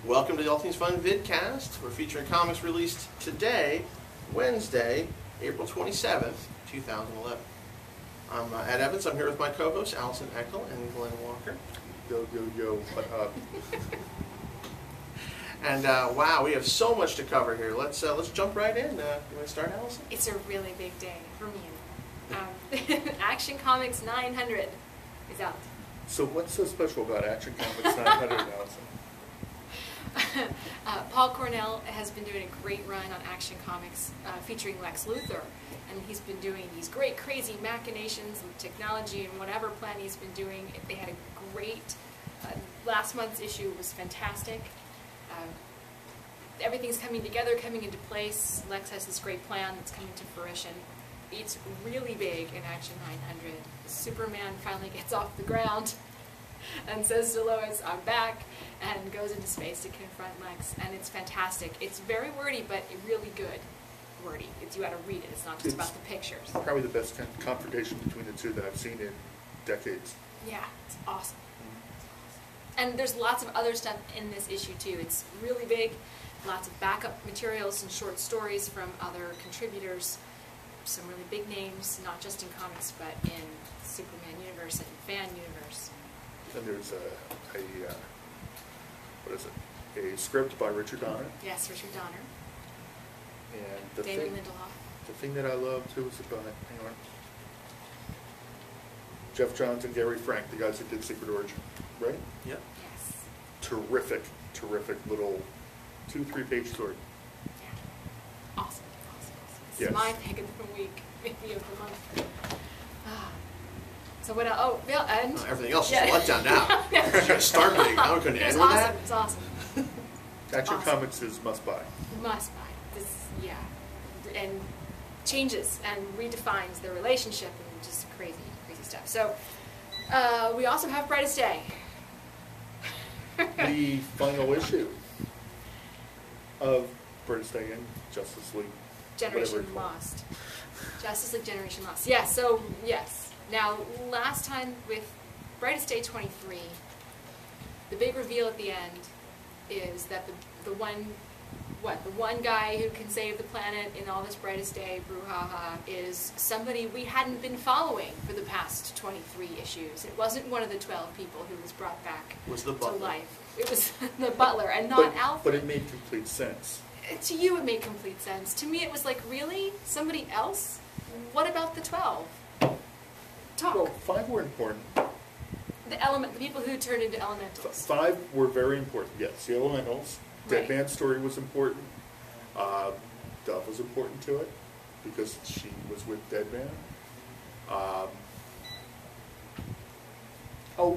Welcome to the All Things Fun Vidcast. We're featuring comics released today, Wednesday, April 27th, 2011. I'm Ed Evans. I'm here with my co-hosts, Allison Eckel and Glenn Walker. Yo, yo, yo, what up? And wow, we have so much to cover here. Let's jump right in. You want to start, Allison? It's a really big day for me. Action Comics 900 is out. So what's so special about Action Comics 900, Allison? Paul Cornell has been doing a great run on Action Comics featuring Lex Luthor. And he's been doing these great, crazy machinations with technology and whatever plan he's been doing. They had a great, last month's issue was fantastic. Everything's coming together, coming into place. Lex has this great plan that's coming to fruition. It's really big in Action 900. Superman finally gets off the ground and says to Lois, "I'm back," and goes into space to confront Lex. And it's fantastic. It's very wordy, but really good wordy. You got to read it. It's not just about the pictures. Probably the best confrontation between the two that I've seen in decades. Yeah, it's awesome. And there's lots of other stuff in this issue too. It's really big. Lots of backup materials and short stories from other contributors. Some really big names, not just in comics, but in Superman universe and fan universe. And there's a script by Richard Donner. Yes, Richard Donner. And the David Lindelof. The thing that I love too is about, hang on, Jeff Johns and Gary Frank, the guys that did Secret Origin, right? Yep. Yes. Terrific little 2-3 page story. Yeah. Awesome. This Yes. is my pick of the week, maybe of the month. So what else? Oh, yeah, and Everything else is a letdown now. We're going to start big. Now we're going to end with that. It's awesome. Action Awesome. Comics is must buy. Must buy. This, yeah, and changes and redefines their relationship and just crazy stuff. So we also have Brightest Day. The final issue of Brightest Day and Justice League. Generation Lost. Justice League Generation Lost. Yeah, so, yes. Now, last time with Brightest Day 23, the big reveal at the end is that the one guy who can save the planet in all this Brightest Day brouhaha is somebody we hadn't been following for the past 23 issues. It wasn't one of the 12 people who was brought back to life. It was the butler and not Alfred. But it made complete sense. To you it made complete sense. To me it was like, really? Somebody else? What about the 12? Talk. Well, 5 were important. The people who turned into elementals. 5 were very important, yes. The elementals. Right. Deadman's story was important. Dove was important to it because she was with Deadman. Oh,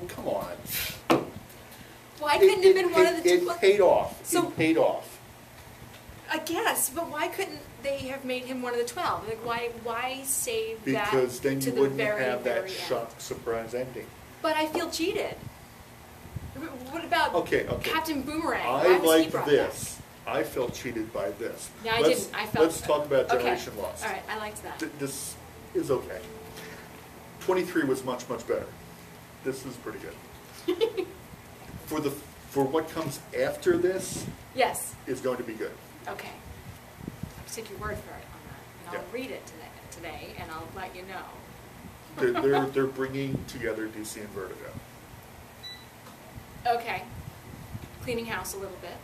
come on. Why couldn't it have been one of the two? It paid off. So, it paid off. I guess, but why couldn't they have made him one of the 12? Like, why save that to the very, Because then you wouldn't have that end? shock surprise ending. But I feel cheated. What about Captain Boomerang? I like this. Back? I felt cheated by this. Yeah, I didn't. I felt. Let's talk about Generation Lost. All right, I liked that. This is okay. 23 was much better. This is pretty good. For what comes after this, yes, is going to be good. Okay. I'll take your word for it on that, and I'll read it today, and I'll let you know. They're bringing together DC and Vertigo. Okay. Cleaning house a little bit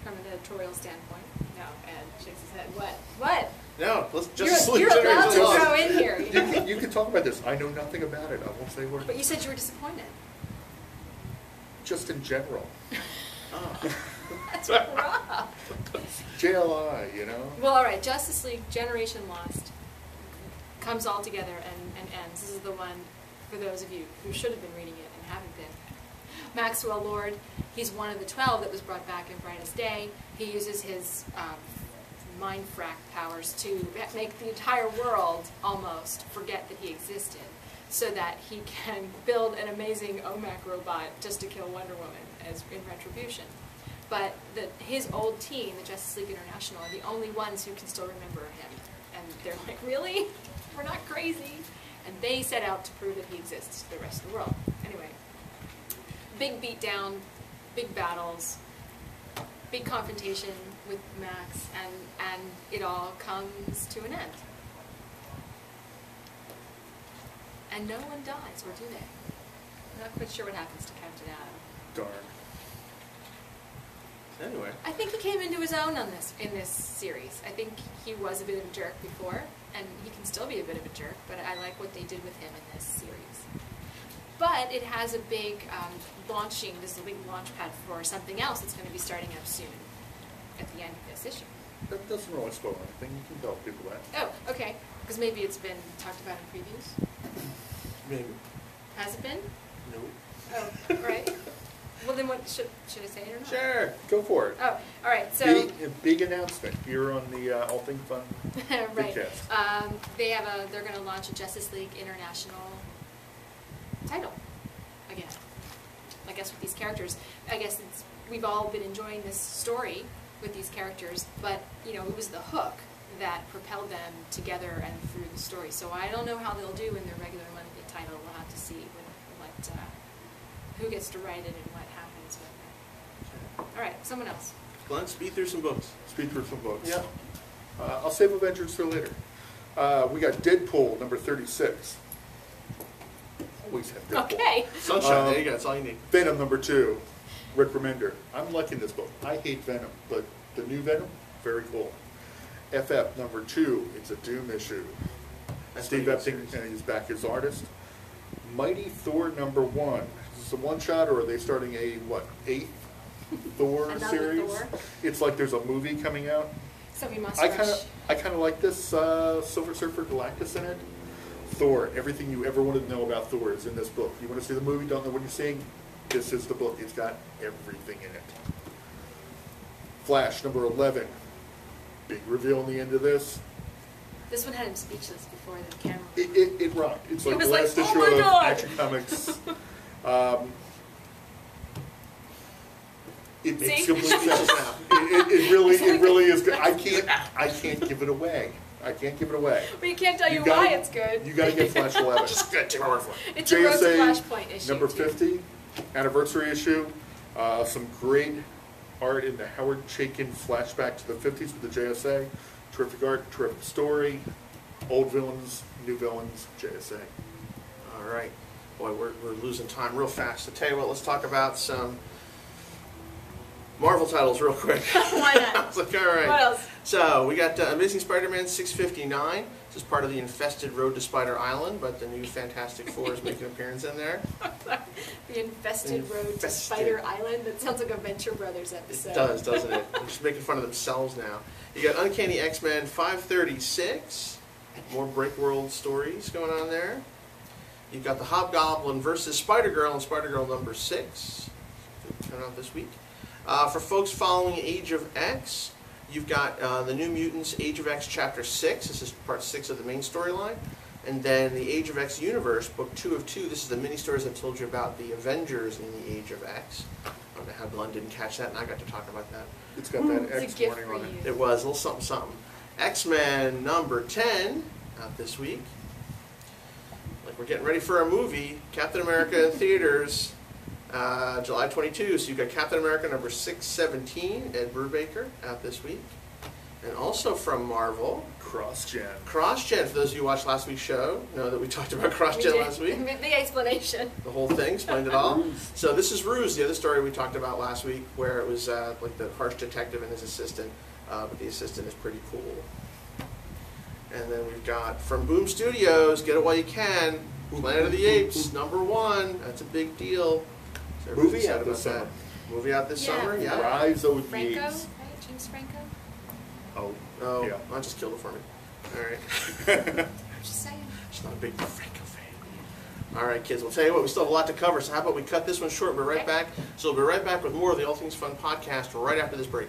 from an editorial standpoint. No, Ed shakes his head. What? No, let's just You're allowed to throw in here. You can talk about this. I know nothing about it. I won't say a word. But you said you were disappointed. Just in general. Oh. That's rough. JLI, you know? Well, all right. Justice League Generation Lost comes all together and ends. This is the one for those of you who should have been reading it and haven't been. Maxwell Lord, he's one of the 12 that was brought back in Brightest Day. He uses his mind frack powers to make the entire world almost forget that he existed, so that he can build an amazing OMAC robot just to kill Wonder Woman as in retribution. But his old team, the Justice League International, are the only ones who can still remember him. And they're like, really? We're not crazy. And they set out to prove that he exists to the rest of the world. Anyway, big beatdown, big battles, big confrontation with Max, and it all comes to an end. And no one dies, or do they? I'm not quite sure what happens to Captain Adam. Darn. Anyway. I think he came into his own in this series. I think he was a bit of a jerk before, and he can still be a bit of a jerk, but I like what they did with him in this series. But it has a big this is a big launch pad for something else that's going to be starting up soon at the end of this issue. That doesn't really spoil anything. You can tell people that. Oh, okay. Because maybe it's been talked about in previews. Maybe. Has it been? No. Oh, all right. Well, then what should I say it or not? Sure. Go for it. Oh, all right. So Big announcement here on the All Things Fun right. Vidcast. They're going to launch a Justice League International title again. I guess with these characters, we've all been enjoying this story with these characters, but it was the hook that propelled them together and through the story. So I don't know how they'll do in their regular monthly title. We'll have to see who gets to write it and what happens with it. All right, someone else. Glenn, speed through some books. Speed through some books. Yeah. I'll save Avengers for later. We got Deadpool number 36. Always have Deadpool. Okay. Sunshine, there you go. That's all you need. Venom number 2. Rick Remender. I'm liking this book. I hate Venom, but the new Venom, very cool. FF number 2. It's a Doom issue. That's Steve pretty good Epting series. is back as artist. Mighty Thor number 1. Is this a one-shot, or are they starting a, 8th Thor Another series? Thor? It's like there's a movie coming out. So we must I rush. kind of like this Silver Surfer Galactus in it. Thor, everything you ever wanted to know about Thor is in this book. You want to see the movie, don't know what you're seeing? This is the book. It's got everything in it. Flash number 11. Big reveal in the end of this. This one had him speechless before the camera. It rocked. It's He like was the like, last "Oh issue my of God!" Action Comics. It makes See? complete sense now. It really is good. I can't give it away. I can't give it away. But you can't tell you gotta- why it's good. You got to get Flash 11. Just take my word for it. It's a Road to JSA Flashpoint issue. number too. 50, anniversary issue. Some great art in the Howard Chaykin flashback to the 50s with the JSA. Terrific art, terrific story. Old villains, new villains, JSA. All right. Boy, we're losing time real fast. So tell you what, let's talk about some Marvel titles real quick. Why I not? was like, all right. What else? So we got Amazing Spider-Man 659. This is part of the infested Road to Spider Island, but the new Fantastic Four is making an appearance in there. The infested road to Infested. Spider Island. That sounds like a Venture Brothers episode. It does, doesn't it? They're just making fun of themselves now. You got Uncanny X-Men 536. More Break World stories going on there. You've got the Hobgoblin versus Spider-Girl and Spider-Girl number 6. Coming out this week. For folks following Age of X, you've got the New Mutants Age of X Chapter 6. This is part 6 of the main storyline. And then the Age of X Universe, book 2 of 2. This is the mini-stories I told you about the Avengers in the Age of X. I don't know how Glenn didn't catch that, and I got to talk about that. It's got that It's a X gift warning for on it. you. It was a little something, something. X-Men number 10, out this week. Like we're getting ready for a movie. Captain America in theaters, July 22. So you've got Captain America number 617, Ed Brubaker, out this week. And also from Marvel, Cross-gen. CrossGen. For those of you who watched last week's show, know that we talked about CrossGen last week. The explanation. The whole thing, explained it all. Ruse. So this is Ruse, the other story we talked about last week, where it was like the harsh detective and his assistant, but the assistant is pretty cool. And then we've got from Boom Studios, Get It While You Can, Planet of the Apes, number 1. That's a big deal. So everybody's Movie excited out this about summer. that. Movie out this Yeah. summer, yeah. Rise of the Franco, Apes. right? James Franco? Oh, Oh, yeah. I just killed it for me. All right. Just saying. Just not a big Franco fan. All right, kids. We'll tell you what. We still have a lot to cover. So how about we cut this one short? We'll be right Okay. back. So we'll be right back with more of the All Things Fun podcast right after this break.